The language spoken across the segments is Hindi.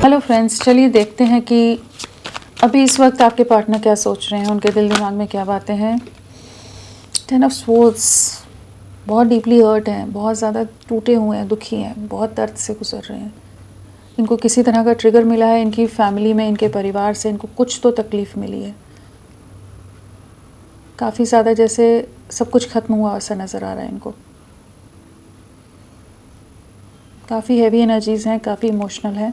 हेलो फ्रेंड्स, चलिए देखते हैं कि अभी इस वक्त आपके पार्टनर क्या सोच रहे हैं, उनके दिल दिमाग में क्या बातें हैं। 10 ऑफ स्वॉर्ड्स, बहुत डीपली हर्ट हैं, बहुत ज़्यादा टूटे हुए हैं, दुखी हैं, बहुत दर्द से गुजर रहे हैं। इनको किसी तरह का ट्रिगर मिला है, इनकी फैमिली में, इनके परिवार से इनको कुछ तो तकलीफ़ मिली है। काफ़ी ज़्यादा जैसे सब कुछ ख़त्म हुआ ऐसा नज़र आ रहा है इनको। काफ़ी हैवी एनर्जीज़ हैं, काफ़ी इमोशनल हैं।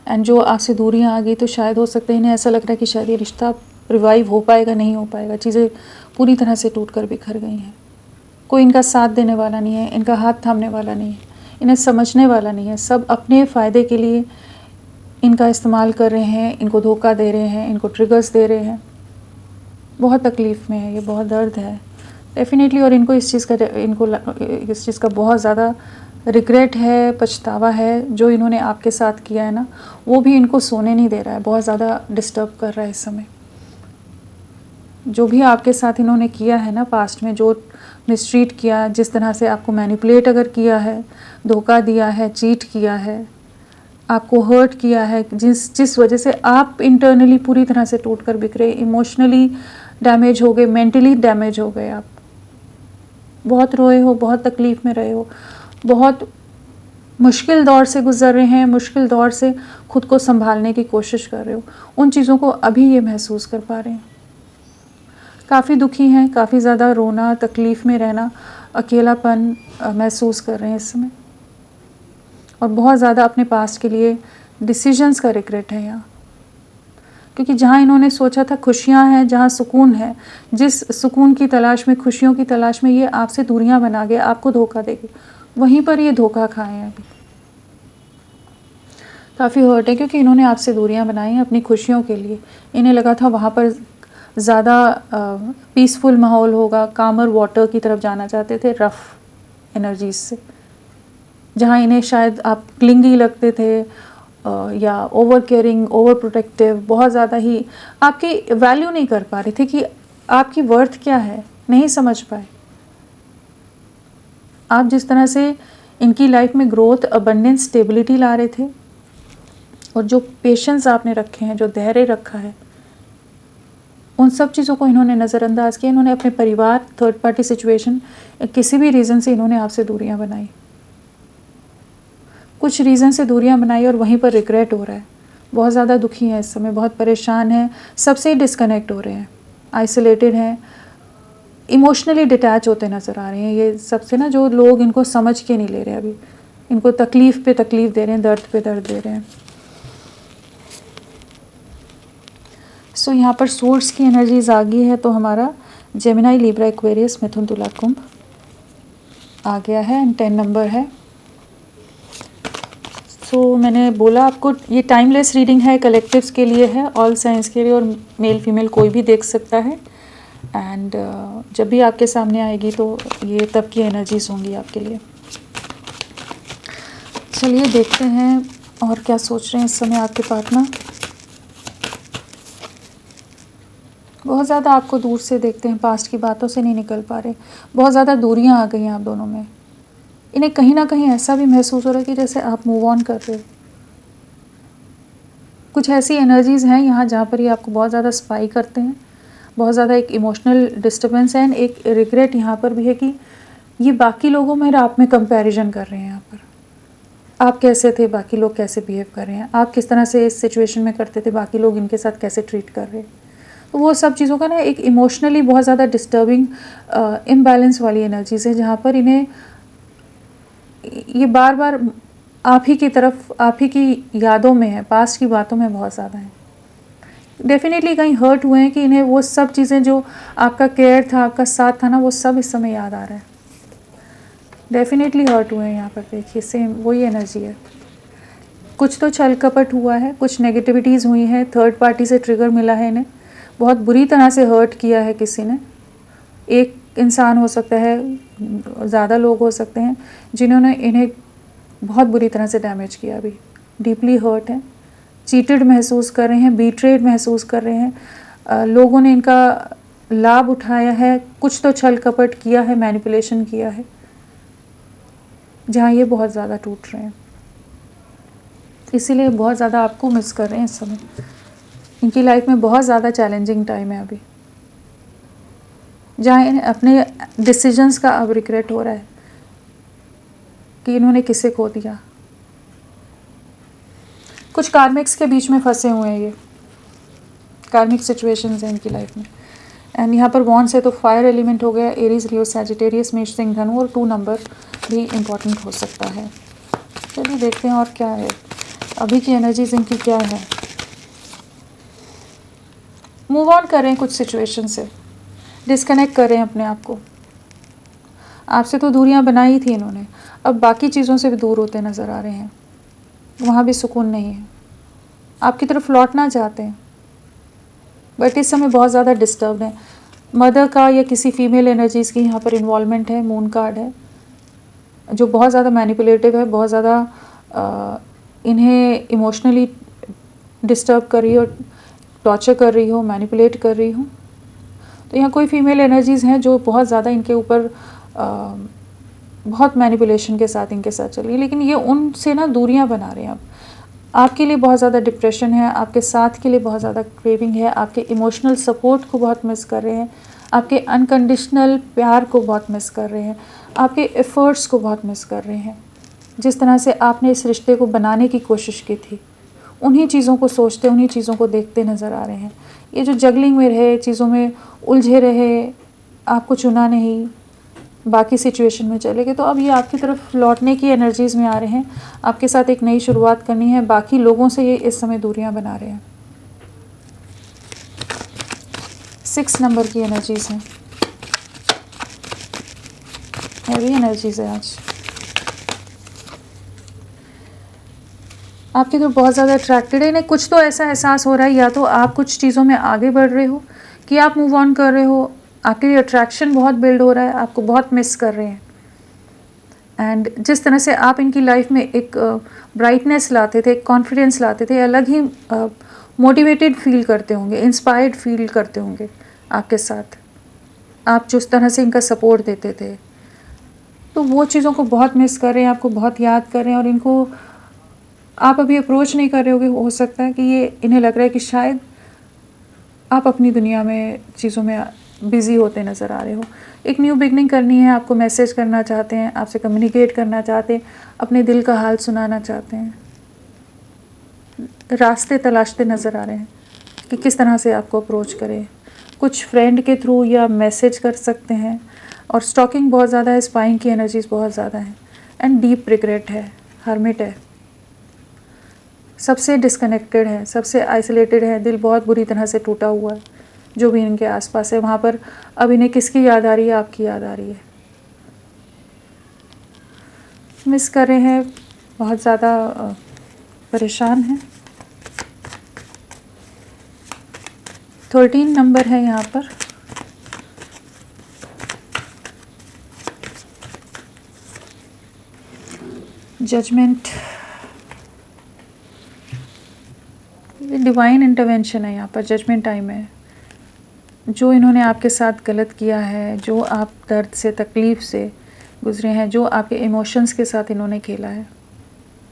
एंड जो आपसे दूरियां आ गई तो शायद हो सकता है इन्हें ऐसा लग रहा है कि शायद ये रिश्ता रिवाइव हो पाएगा, नहीं हो पाएगा। चीज़ें पूरी तरह से टूट कर बिखर गई हैं। कोई इनका साथ देने वाला नहीं है, इनका हाथ थामने वाला नहीं है, इन्हें समझने वाला नहीं है। सब अपने फ़ायदे के लिए इनका इस्तेमाल कर रहे हैं, इनको धोखा दे रहे हैं, इनको ट्रिगर्स दे रहे हैं। बहुत तकलीफ़ में है ये, बहुत दर्द है डेफिनेटली। और इनको इस चीज़ का बहुत ज़्यादा रिग्रेट है, पछतावा है। जो इन्होंने आपके साथ किया है ना, वो भी इनको सोने नहीं दे रहा है, बहुत ज़्यादा डिस्टर्ब कर रहा है इस समय। जो भी आपके साथ इन्होंने किया है ना पास्ट में, जो मिसट्रीट किया, जिस तरह से आपको मैनिपुलेट अगर किया है, धोखा दिया है, चीट किया है, आपको हर्ट किया है, जिस वजह से आप इंटरनली पूरी तरह से टूट कर बिखरे, इमोशनली डैमेज हो गए, मेंटली डैमेज हो गए। आप बहुत रोए हो, बहुत तकलीफ़ में रहे हो, बहुत मुश्किल दौर से गुज़र रहे हैं, मुश्किल दौर से खुद को संभालने की कोशिश कर रहे हो। उन चीज़ों को अभी ये महसूस कर पा रहे हैं। काफ़ी दुखी हैं, काफ़ी ज़्यादा रोना, तकलीफ़ में रहना, अकेलापन महसूस कर रहे हैं इस समय। और बहुत ज़्यादा अपने पास्ट के लिए डिसीजंस का रिग्रेट है यहाँ। क्योंकि जहाँ इन्होंने सोचा था खुशियाँ हैं, जहाँ सुकून है, जिस सुकून की तलाश में, खुशियों की तलाश में ये आपसे दूरियां बना गए, आपको धोखा देंगे, वहीं पर ये धोखा खाए हैं। अभी काफ़ी हर्ट है क्योंकि इन्होंने आपसे दूरियां बनाई हैं अपनी खुशियों के लिए। इन्हें लगा था वहाँ पर ज़्यादा पीसफुल माहौल होगा, कामर वाटर की तरफ जाना चाहते थे, रफ़ एनर्जीज से, जहाँ इन्हें शायद आप क्लिंगी लगते थे या ओवर केयरिंग, ओवर प्रोटेक्टिव, बहुत ज़्यादा ही आपकी वैल्यू नहीं कर पा रहे थे कि आपकी वर्थ क्या है, नहीं समझ पाए। आप जिस तरह से इनकी लाइफ में ग्रोथ, अबंडेंस, स्टेबिलिटी ला रहे थे, और जो पेशेंस आपने रखे हैं, जो धैर्य रखा है, उन सब चीज़ों को इन्होंने नज़रअंदाज किया। इन्होंने अपने परिवार, थर्ड पार्टी सिचुएशन, किसी भी रीज़न से इन्होंने आपसे दूरियां बनाई, कुछ रीज़न से दूरियां बनाई, और वहीं पर रिग्रेट हो रहा है। बहुत ज़्यादा दुखी हैं इस समय, बहुत परेशान हैं, सबसे डिस्कनेक्ट हो रहे हैं, आइसोलेटेड हैं, इमोशनली डिटैच होते नज़र आ रहे हैं। ये सबसे ना, जो लोग इनको समझ के नहीं ले रहे, अभी इनको तकलीफ़ पे तकलीफ़ दे रहे हैं, दर्द पे दर्द दे रहे हैं। सो यहाँ पर सोर्स की एनर्जीज आ गई है, तो हमारा जेमिनाई, लिब्रा, एक्वेरियस, मिथुन, तुला, कुंभ आ गया है, एंड 10 नंबर है। सो मैंने बोला आपको ये टाइमलेस रीडिंग है, कलेक्टिव्स के लिए है, ऑल साइंस के लिए, और मेल फीमेल कोई भी देख सकता है। एंड जब भी आपके सामने आएगी तो ये तब की एनर्जीज होंगी आपके लिए। चलिए देखते हैं और क्या सोच रहे हैं इस समय आपके पार्टनर। बहुत ज़्यादा आपको दूर से देखते हैं, पास्ट की बातों से नहीं निकल पा रहे, बहुत ज़्यादा दूरियां आ गई हैं आप दोनों में। इन्हें कहीं ना कहीं ऐसा भी महसूस हो रहा है कि जैसे आप मूव ऑन कर रहे हो। कुछ ऐसी एनर्जीज़ हैं यहाँ जहाँ पर ये आपको बहुत ज़्यादा स्पाई करते हैं, बहुत ज़्यादा एक इमोशनल डिस्टर्बेंस है, एंड एक रिग्रेट यहाँ पर भी है कि ये बाकी लोगों में और आप में कंपैरिजन कर रहे हैं। यहाँ पर आप कैसे थे, बाकी लोग कैसे बिहेव कर रहे हैं, आप किस तरह से इस सिचुएशन में करते थे, बाकी लोग इनके साथ कैसे ट्रीट कर रहे हैं। तो वो सब चीज़ों का ना एक इमोशनली बहुत ज़्यादा डिस्टर्बिंग इम्बैलेंस वाली एनर्जीज़ है, जहाँ पर इन्हें ये बार बार आप ही की तरफ, आप ही की यादों में है, पास्ट की बातों में बहुत ज़्यादा है। डेफिनेटली कहीं हर्ट हुए हैं कि इन्हें वो सब चीज़ें जो आपका केयर था, आपका साथ था ना, वो सब इस समय याद आ रहा है। डेफिनेटली हर्ट हुए हैं यहाँ पर, देखिए सेम वही एनर्जी है। कुछ तो छल कपट हुआ है, कुछ नेगेटिविटीज़ हुई हैं, थर्ड पार्टी से ट्रिगर मिला है इन्हें, बहुत बुरी तरह से हर्ट किया है किसी ने। एक इंसान हो सकता है, ज़्यादा लोग हो सकते हैं जिन्होंने इन्हें बहुत बुरी तरह से डैमेज किया। अभी डीपली हर्ट है, चीटेड महसूस कर रहे हैं, बीट्रेड महसूस कर रहे हैं, लोगों ने इनका लाभ उठाया है, कुछ तो छल कपट किया है, मैनिपुलेशन किया है, जहाँ ये बहुत ज़्यादा टूट रहे हैं। इसीलिए बहुत ज़्यादा आपको मिस कर रहे हैं इस समय। इनकी लाइफ में बहुत ज़्यादा चैलेंजिंग टाइम है अभी, जहाँ इन्हें अपने डिसीजंस का अब रिग्रेट हो रहा है कि इन्होंने किसे खो दिया। कुछ कार्मिक्स के बीच में फंसे हुए हैं, ये कार्मिक सिचुएशंस हैं इनकी लाइफ में। एंड यहाँ पर वॉन्ड्स है तो फायर एलिमेंट हो गया, एरीज, लियो, सैजिटेरियस, मेष, सिंह, धनु, और 2 नंबर भी इम्पॉर्टेंट हो सकता है। चलिए देखते हैं और क्या है अभी की एनर्जीज इनकी क्या है। मूव ऑन करें कुछ सिचुएशन से, डिस्कनेक्ट करें अपने आप को। आपसे तो दूरियां बनाई ही थी इन्होंने, अब बाकी चीज़ों से भी दूर होते नज़र आ रहे हैं, वहाँ भी सुकून नहीं है। आपकी तरफ लौटना चाहते हैं बट इस समय बहुत ज़्यादा डिस्टर्ब है। मदर का या किसी फीमेल एनर्जीज़ की यहाँ पर इन्वॉल्वमेंट है, मून कार्ड है जो बहुत ज़्यादा मैनिपुलेटिव है, बहुत ज़्यादा इन्हें इमोशनली डिस्टर्ब कर रही हो, टॉर्चर कर रही हो, मैनिपुलेट कर रही हो। तो यहाँ कोई फीमेल एनर्जीज़ हैं जो बहुत ज़्यादा इनके ऊपर बहुत मैनिपुलेशन के साथ इनके साथ चल रही है, लेकिन ये उनसे ना दूरियां बना रहे हैं। अब आपके लिए बहुत ज़्यादा डिप्रेशन है, आपके साथ के लिए बहुत ज़्यादा क्रेविंग है, आपके इमोशनल सपोर्ट को बहुत मिस कर रहे हैं, आपके अनकंडीशनल प्यार को बहुत मिस कर रहे हैं, आपके एफ़र्ट्स को बहुत मिस कर रहे हैं। जिस तरह से आपने इस रिश्ते को बनाने की कोशिश की थी, उन्हीं चीज़ों को सोचते, उन्हीं चीज़ों को देखते नज़र आ रहे हैं। ये जो जगलिंग में रहे, चीज़ों में उलझे रहे, आपको चुना नहीं, बाकी सिचुएशन में चले गए, तो अब ये आपकी तरफ लौटने की एनर्जीज़ में आ रहे हैं। आपके साथ एक नई शुरुआत करनी है, बाकी लोगों से ये इस समय दूरियां बना रहे हैं। 6 नंबर की एनर्जीज़ हैं, हैवी एनर्जीज़ है आज। आपकी तरफ बहुत ज़्यादा अट्रैक्टेड है, इन्हें कुछ तो ऐसा एहसास हो रहा है, या तो आप कुछ चीज़ों में आगे बढ़ रहे हो कि आप मूव ऑन कर रहे हो, आपके लिए अट्रैक्शन बहुत बिल्ड हो रहा है, आपको बहुत मिस कर रहे हैं। एंड जिस तरह से आप इनकी लाइफ में एक ब्राइटनेस लाते थे, कॉन्फिडेंस लाते थे, अलग ही मोटिवेटेड फील करते होंगे, इंस्पायर्ड फील करते होंगे आपके साथ, आप जिस तरह से इनका सपोर्ट देते थे, तो वो चीज़ों को बहुत मिस कर रहे हैं, आपको बहुत याद कर रहे हैं। और इनको आप अभी अप्रोच नहीं कर रहे होगे, हो सकता है कि ये इन्हें लग रहा है कि शायद आप अपनी दुनिया में चीज़ों में बिज़ी होते नज़र आ रहे हो। एक न्यू बिगनिंग करनी है, आपको मैसेज करना चाहते हैं, आपसे कम्युनिकेट करना चाहते हैं, अपने दिल का हाल सुनाना चाहते हैं, रास्ते तलाशते नज़र आ रहे हैं कि किस तरह से आपको अप्रोच करें। कुछ फ्रेंड के थ्रू या मैसेज कर सकते हैं। और स्टॉकिंग बहुत ज़्यादा है, स्पाइंग की एनर्जीज़ बहुत ज़्यादा है, एंड डीप रिग्रेट है, हर्मिट है, सबसे डिस्कनेक्टेड है, सबसे आइसोलेटेड है, दिल बहुत बुरी तरह से टूटा हुआ है। जो भी इनके आसपास है वहाँ पर अब इन्हें किसकी याद आ रही है? आपकी याद आ रही है, मिस कर रहे हैं, बहुत ज़्यादा परेशान हैं। 13 नंबर है यहाँ पर। जजमेंट, ये डिवाइन इंटरवेंशन है यहाँ पर, जजमेंट टाइम है। जो इन्होंने आपके साथ गलत किया है, जो आप दर्द से, तकलीफ़ से गुजरे हैं, जो आपके इमोशंस के साथ इन्होंने खेला है,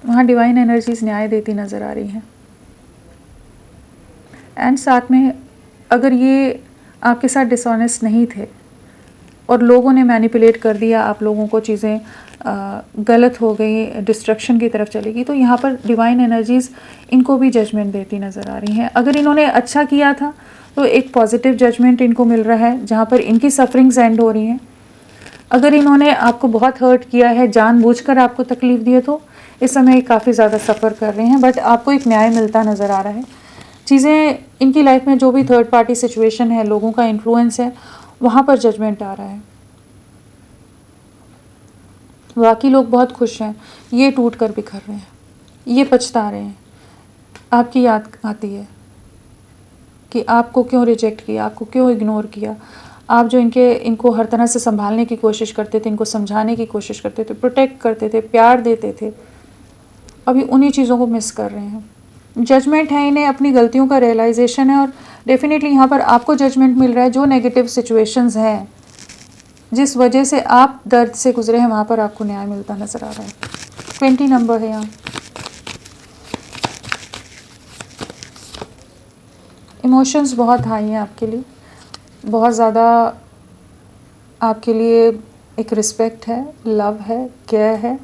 वहाँ डिवाइन एनर्जीज़ न्याय देती नज़र आ रही हैं। एंड साथ में अगर ये आपके साथ डिसऑनेस्ट नहीं थे और लोगों ने मैनिपुलेट कर दिया आप लोगों को, चीज़ें गलत हो गई, डिस्ट्रक्शन की तरफ चलेगी, तो यहाँ पर डिवाइन एनर्जीज़ इनको भी जजमेंट देती नज़र आ रही हैं। अगर इन्होंने अच्छा किया था तो एक पॉजिटिव जजमेंट इनको मिल रहा है, जहाँ पर इनकी सफरिंग्स एंड हो रही हैं। अगर इन्होंने आपको बहुत हर्ट किया है, जानबूझकर आपको तकलीफ़ दी है, तो इस समय काफ़ी ज़्यादा सफ़र कर रहे हैं, बट आपको एक न्याय मिलता नज़र आ रहा है। चीज़ें इनकी लाइफ में जो भी थर्ड पार्टी सिचुएशन है, लोगों का इन्फ्लुएंस है, वहाँ पर जजमेंट आ रहा है। बाकी लोग बहुत खुश हैं, ये टूट कर बिखर रहे हैं, ये पछता रहे हैं। आपकी याद आती है कि आपको क्यों रिजेक्ट किया, आपको क्यों इग्नोर किया। आप जो इनको हर तरह से संभालने की कोशिश करते थे, इनको समझाने की कोशिश करते थे, प्रोटेक्ट करते थे, प्यार देते थे, अभी उन्हीं चीज़ों को मिस कर रहे हैं। जजमेंट है, इन्हें अपनी गलतियों का रियलाइजेशन है, और डेफिनेटली यहाँ पर आपको जजमेंट मिल रहा है। जो नेगेटिव सिचुएशंस हैं, जिस वजह से आप दर्द से गुजरे हैं, वहाँ पर आपको न्याय मिलता नज़र आ रहा है। 20 नंबर है यहाँ। इमोशंस बहुत हाई हैं आपके लिए, बहुत ज़्यादा आपके लिए एक रिस्पेक्ट है, लव है, केयर है,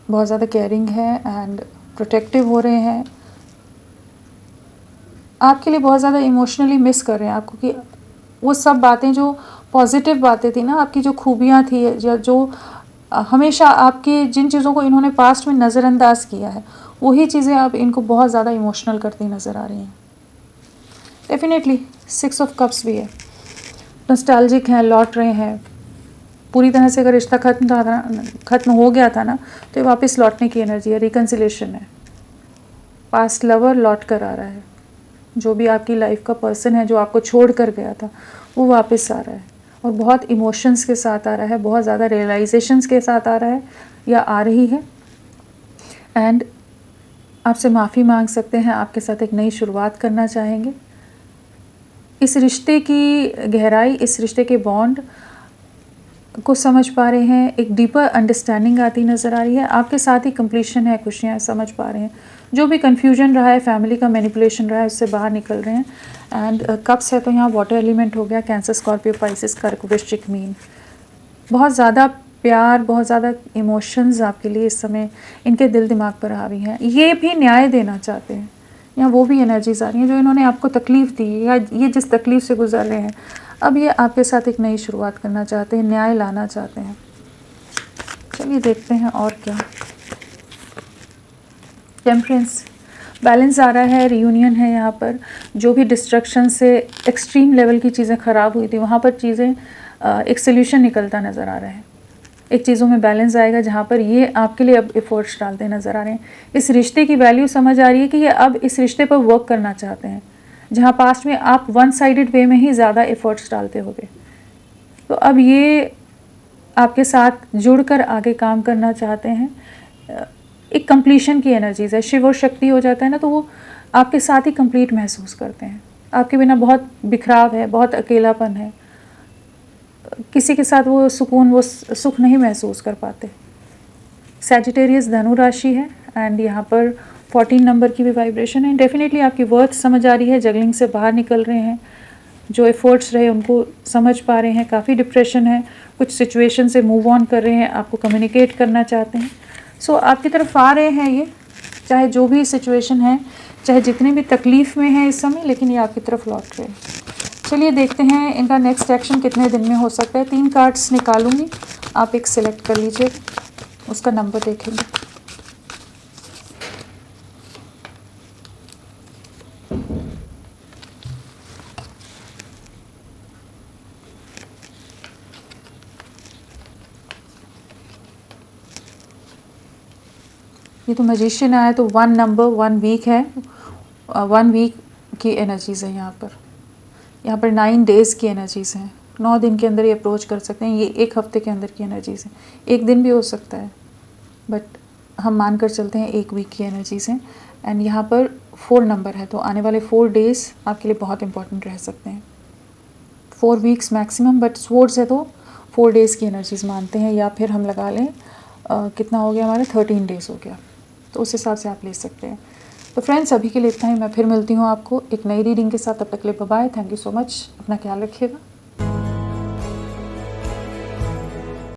बहुत ज़्यादा केयरिंग है एंड प्रोटेक्टिव हो रहे हैं। आपके लिए बहुत ज़्यादा इमोशनली मिस कर रहे हैं आपको, कि वो सब बातें जो पॉजिटिव बातें थी ना, आपकी जो खूबियाँ थी या जो हमेशा आपकी जिन चीज़ों को इन्होंने पास्ट में नज़रअंदाज किया है, वही चीज़ें अब इनको बहुत ज़्यादा इमोशनल करती नज़र आ रही हैं। डेफिनेटली 6 ऑफ कप्स भी है, नॉस्टैल्जिक हैं, लौट रहे हैं। पूरी तरह से अगर रिश्ता ख़त्म हो गया था ना, तो ये वापस लौटने की एनर्जी है, रिकन्सिलेशन है। पास्ट लवर लौट कर आ रहा है, जो भी आपकी लाइफ का पर्सन है जो आपको छोड़ कर गया था, वो वापस आ रहा है और बहुत इमोशंस के साथ आ रहा है, बहुत ज़्यादा रियलाइजेशंस के साथ आ रहा है या आ रही है। एंड आपसे माफ़ी मांग सकते हैं, आपके साथ एक नई शुरुआत करना चाहेंगे। इस रिश्ते की गहराई, इस रिश्ते के बॉन्ड को समझ पा रहे हैं, एक डीपर अंडरस्टैंडिंग आती नज़र आ रही है। आपके साथ ही कंप्लीशन है, खुशियाँ समझ पा रहे हैं। जो भी कन्फ्यूजन रहा है, फैमिली का मैनिपुलेशन रहा है, उससे बाहर निकल रहे हैं। एंड कप्स है तो यहाँ वाटर एलिमेंट हो गया, कैंसर, स्कॉर्पियो, पाइसिस, कर्क, वृश्चिक, मीन। बहुत ज़्यादा प्यार, बहुत ज़्यादा इमोशंस आपके लिए इस समय इनके दिल दिमाग पर हावी हैं। ये भी न्याय देना चाहते हैं, या वो भी एनर्जीज आ रही हैं जो इन्होंने आपको तकलीफ़ दी या ये जिस तकलीफ़ से गुजर रहे हैं, अब ये आपके साथ एक नई शुरुआत करना चाहते हैं, न्याय लाना चाहते हैं। चलिए देखते हैं और क्या। टेम्परेंस, बैलेंस आ रहा है, रियूनियन है यहाँ पर। जो भी डिस्ट्रक्शन से एक्सट्रीम लेवल की चीज़ें ख़राब हुई थी, वहाँ पर चीज़ें एक सोल्यूशन निकलता नज़र आ रहा है। एक चीज़ों में बैलेंस आएगा जहाँ पर ये आपके लिए अब एफर्ट्स डालते नज़र आ रहे हैं। इस रिश्ते की वैल्यू समझ आ रही है कि ये अब इस रिश्ते पर वर्क करना चाहते हैं, जहाँ पास्ट में आप वन साइडेड वे में ही ज़्यादा एफर्ट्स डालते होगे, तो अब ये आपके साथ जुड़कर आगे काम करना चाहते हैं। एक कंप्लीशन की एनर्जीज है, शिव और शक्ति हो जाता है ना, तो वो आपके साथ ही कंप्लीट महसूस करते हैं। आपके बिना बहुत बिखराव है, बहुत अकेलापन है, किसी के साथ वो सुकून, वो सुख नहीं महसूस कर पाते। सैजिटेरियस धनु राशि है एंड यहाँ पर 14 नंबर की भी वाइब्रेशन है। डेफिनेटली आपकी वर्थ समझ आ रही है, जगलिंग से बाहर निकल रहे हैं, जो एफर्ट्स रहे उनको समझ पा रहे हैं। काफ़ी डिप्रेशन है, कुछ सिचुएशन से मूव ऑन कर रहे हैं, आपको कम्युनिकेट करना चाहते हैं। सो आपकी तरफ आ रहे हैं ये, चाहे जो भी सिचुएशन है, चाहे जितने भी तकलीफ़ में है इस समय, लेकिन ये आपकी तरफ लौट रहे हैं। चलिए देखते हैं इनका नेक्स्ट एक्शन कितने दिन में हो सकता है। 3 कार्ड्स निकालूंगी, आप एक सिलेक्ट कर लीजिए, उसका नंबर देखेंगे। ये तो मैजिशियन आया, तो 1 नंबर 1 वीक है, 1 वीक की एनर्जीज़ है यहाँ पर। यहाँ पर 9 डेज़ की एनर्जीज़ हैं, 9 दिन के अंदर ये अप्रोच कर सकते हैं। ये 1 हफ्ते के अंदर की एनर्जीज़ हैं, 1 दिन भी हो सकता है, बट हम मान कर चलते हैं 1 वीक की एनर्जीज़ हैं। एंड यहाँ पर 4 नंबर है, तो आने वाले 4 डेज़ आपके लिए बहुत इंपॉर्टेंट रह सकते हैं। 4 वीक्स मैक्सिमम, बट स्वर्ड्स है तो 4 डेज़ की एनर्जीज़ मानते हैं, या फिर हम लगा लें कितना हो गया हमारा, 13 डेज़ हो गया, तो उस हिसाब से आप ले सकते हैं। तो फ्रेंड्स अभी के लिए इतना ही, मैं फिर मिलती हूँ आपको एक नई रीडिंग के साथ। तब तक के लिए bye bye, thank you so much, अपना ख्याल रखिएगा।